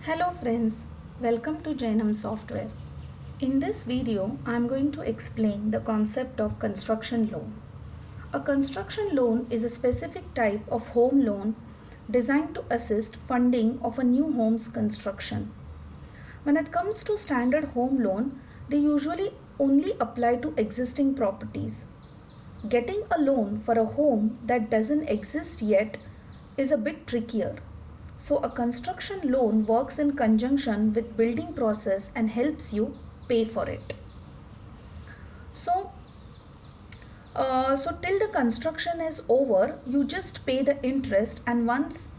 Hello friends, welcome to Jainam Software. In this video, I am going to explain the concept of construction loan. A construction loan is a specific type of home loan designed to assist funding of a new home's construction. When it comes to standard home loan, they usually only apply to existing properties. Getting a loan for a home that doesn't exist yet is a bit trickier. So a construction loan works in conjunction with building process and helps you pay for it. So till the construction is over, you just pay the interest, and once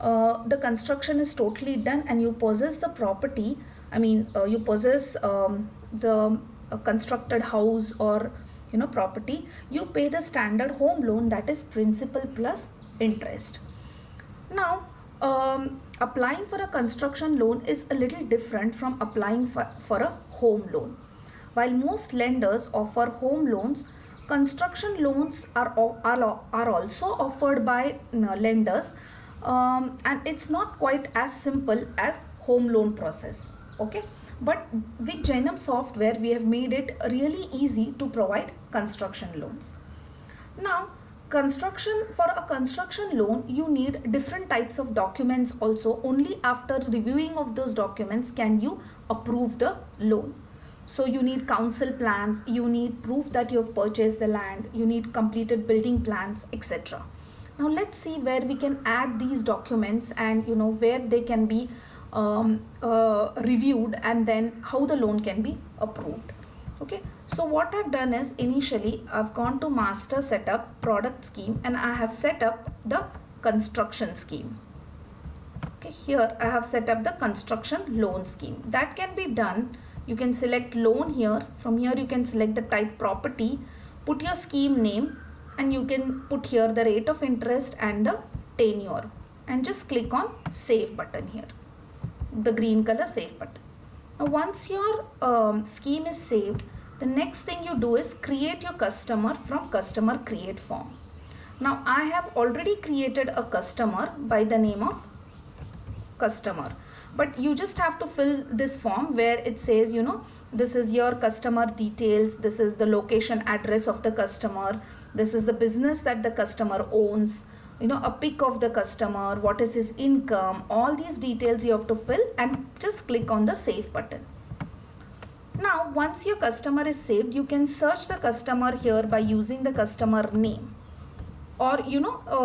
the construction is totally done and you possess the property, you possess the constructed house or property, you pay the standard home loan, that is principal plus interest. Now applying for a construction loan is a little different from applying for a home loan. While most lenders offer home loans, construction loans are also offered by lenders, and it's not quite as simple as home loan process. Okay, but with Jainam Software we have made it really easy to provide construction loans. Now for a construction loan, you need different types of documents also. Only after reviewing of those documents can you approve the loan. So you need council plans, you need proof that you have purchased the land, you need completed building plans, etc. Now let's see where we can add these documents and where they can be reviewed, and then how the loan can be approved. Okay, so what I've done is initially I've gone to master setup product scheme and I have set up the construction scheme. Okay, here I have set up the construction loan scheme. That can be done. You can select loan here. From here you can select the type property, put your scheme name, and you can put here the rate of interest and the tenure, and just click on save button here, the green color save button. Now once your scheme is saved, the next thing you do is create your customer from customer create form. Now I have already created a customer by the name of customer, but you just have to fill this form where it says this is your customer details, this is the location address of the customer, this is the business that the customer owns, a pic of the customer, what is his income, all these details you have to fill, and just click on the save button. Now once your customer is saved, you can search the customer here by using the customer name, or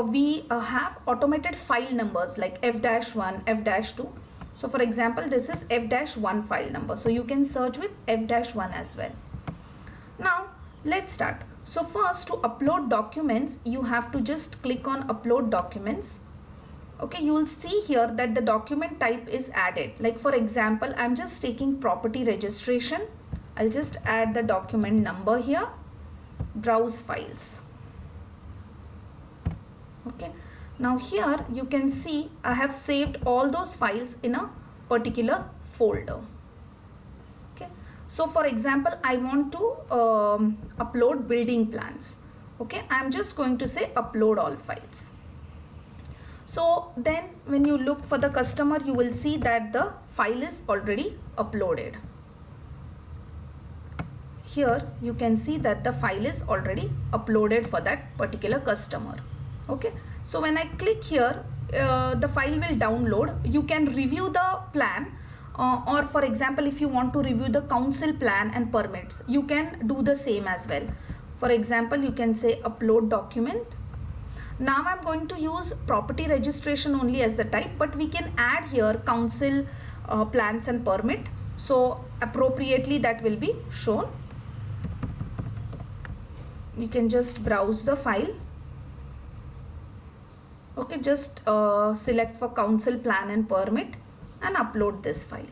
we have automated file numbers like F-1, F-2. So for example, this is F-1 file number, so you can search with F-1 as well. Now let's start. So first, to upload documents, you have to just click on upload documents. Okay, you will see here that the document type is added. Like for example, I'm just taking property registration. I'll just add the document number here, browse files. Okay, now here you can see I have saved all those files in a particular folder. Okay, so for example, I want to upload building plans. Okay, I'm just going to say upload all files. So then when you look for the customer, you will see that the file is already uploaded. Here you can see that the file is already uploaded for that particular customer. Okay, so when I click here, the file will download. You can review the plan, or for example, if you want to review the council plan and permits, you can do the same as well. For example, you can say upload document. Now I'm going to use property registration only as the type, but we can add here council plans and permit, so appropriately that will be shown. You can just browse the file. Okay, just select for council plan and permit and upload this file.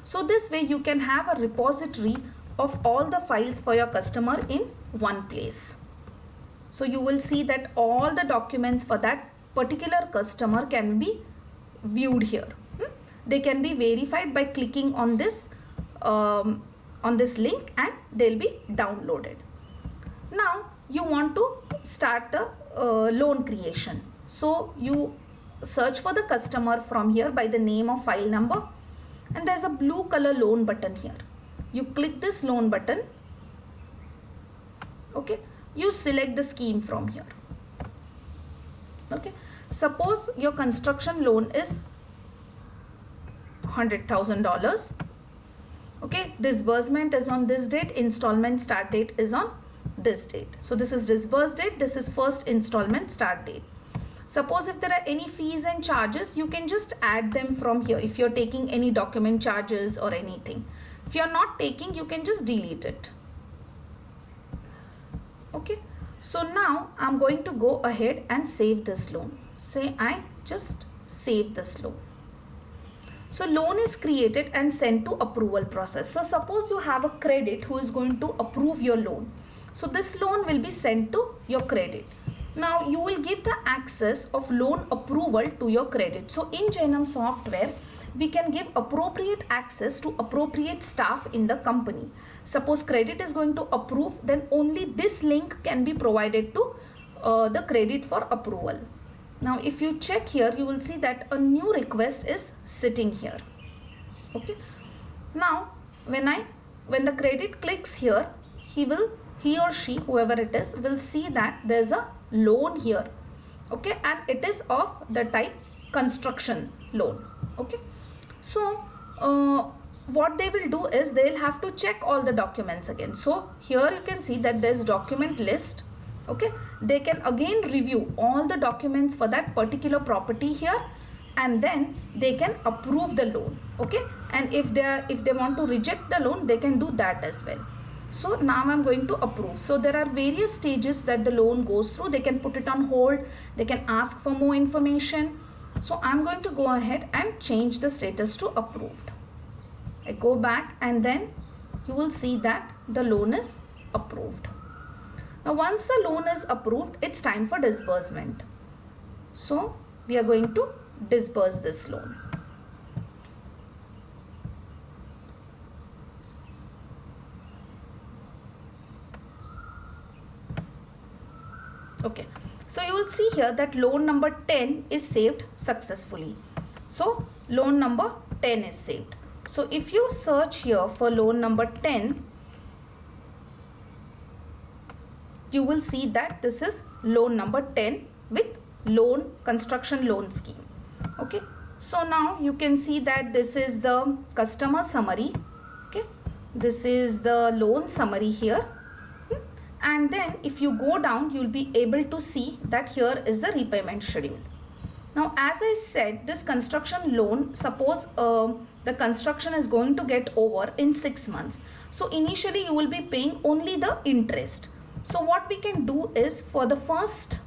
So this way you can have a repository of all the files for your customer in one place. So you will see that all the documents for that particular customer can be viewed here. They can be verified by clicking on this link, and they'll be downloaded. Now you want to start the loan creation. So you search for the customer from here by the name of file number, and there's a blue color loan button here. You click this loan button. Okay, you select the scheme from here. Okay, suppose your construction loan is $100,000. Okay, disbursement is on this date, installment start date is on this date. So this is disburse date, this is first installment start date. Suppose if there are any fees and charges, you can just add them from here if you're taking any document charges or anything. If you're not taking, you can just delete it. Okay, so now I'm going to go ahead and save this loan. Say I just save this loan. So loan is created and sent to approval process. So suppose you have a credit who is going to approve your loan. So this loan will be sent to your credit. Now you will give the access of loan approval to your credit. So in Jainam software, we can give appropriate access to appropriate staff in the company. Suppose credit is going to approve, then only this link can be provided to the credit for approval. Now if you check here, you will see that a new request is sitting here. Okay. Now when the credit clicks here, he or she, whoever it is, will see that there's a loan here. Okay, and it is of the type construction loan. Okay, so what they will do is they'll have to check all the documents again. So here you can see that there's document list. Okay, they can again review all the documents for that particular property here, and then they can approve the loan. Okay, and if they want to reject the loan, they can do that as well. So now I'm going to approve. So there are various stages that the loan goes through. They can put it on hold, they can ask for more information. So I'm going to go ahead and change the status to approved. I go back and then you will see that the loan is approved. Now once the loan is approved, it's time for disbursement. So we are going to disburse this loan. Okay, so you will see here that loan number 10 is saved successfully. So loan number 10 is saved. So if you search here for loan number 10, you will see that this is loan number 10 with loan construction loan scheme. Okay, so now you can see that this is the customer summary. Okay, this is the loan summary here. And then if you go down, you will be able to see that here is the repayment schedule. Now as I said, this construction loan, suppose the construction is going to get over in 6 months. So initially you will be paying only the interest. So what we can do is for the first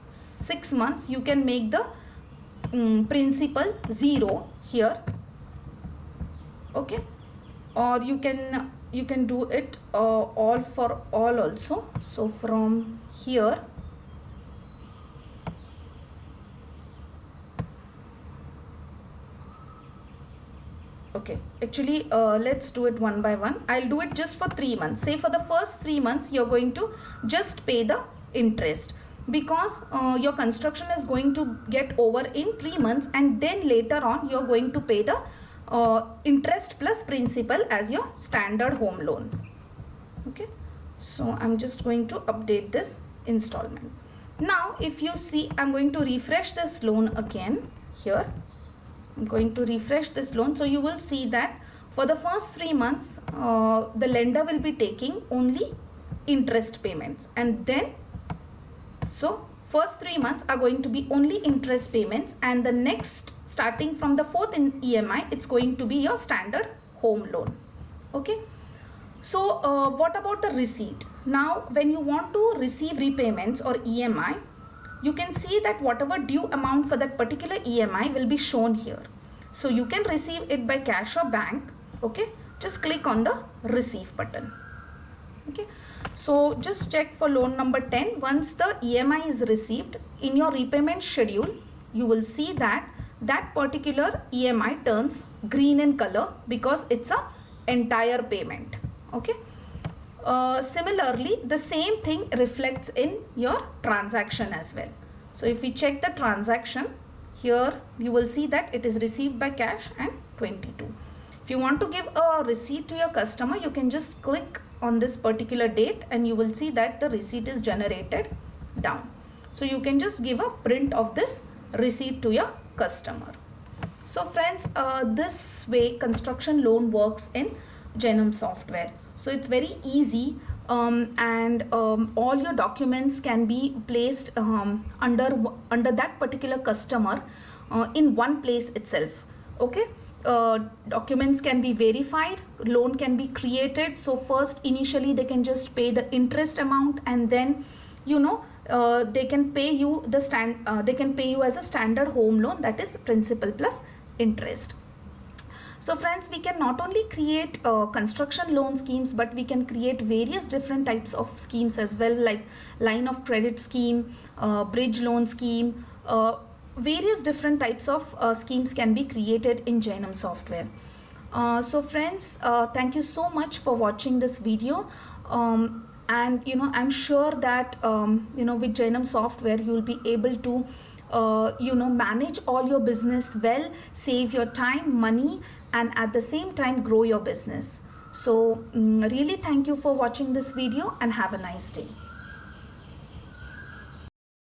6 months, you can make the principal 0 here. Okay, or you can do it all for all also. So from here, okay, actually let's do it one by one. I'll do it just for 3 months. Say for the first 3 months you're going to just pay the interest, because your construction is going to get over in 3 months, and then later on you're going to pay the interest plus principal as your standard home loan. Okay, so I'm just going to update this installment. Now if you see, I'm going to refresh this loan again here. I'm going to refresh this loan. So you will see that for the first 3 months the lender will be taking only interest payments, and then so first 3 months are going to be only interest payments, and the next, starting from the 4th in EMI, it's going to be your standard home loan. Okay, so what about the receipt? Now when you want to receive repayments or EMI, you can see that whatever due amount for that particular EMI will be shown here. So you can receive it by cash or bank. Okay, just click on the receive button. Okay, so just check for loan number 10. Once the EMI is received, in your repayment schedule, you will see that that particular EMI turns green in color because it's a entire payment. Okay, similarly the same thing reflects in your transaction as well. So if we check the transaction here, you will see that it is received by cash and 22. If you want to give a receipt to your customer, you can just click on this particular date and you will see that the receipt is generated down. So you can just give a print of this receipt to your customer. So friends, this way construction loan works in Genome software. So it's very easy, and all your documents can be placed under that particular customer in one place itself. Okay. Documents can be verified, loan can be created. So first initially they can just pay the interest amount, and then they can pay you they can pay you as a standard home loan, that is principal plus interest. So friends, we can not only create construction loan schemes, but we can create various different types of schemes as well, like line of credit scheme, bridge loan scheme, various different types of schemes can be created in Genome software. So friends, thank you so much for watching this video. And I'm sure that with Genome software you will be able to manage all your business well, save your time, money, and at the same time grow your business. So really thank you for watching this video and have a nice day.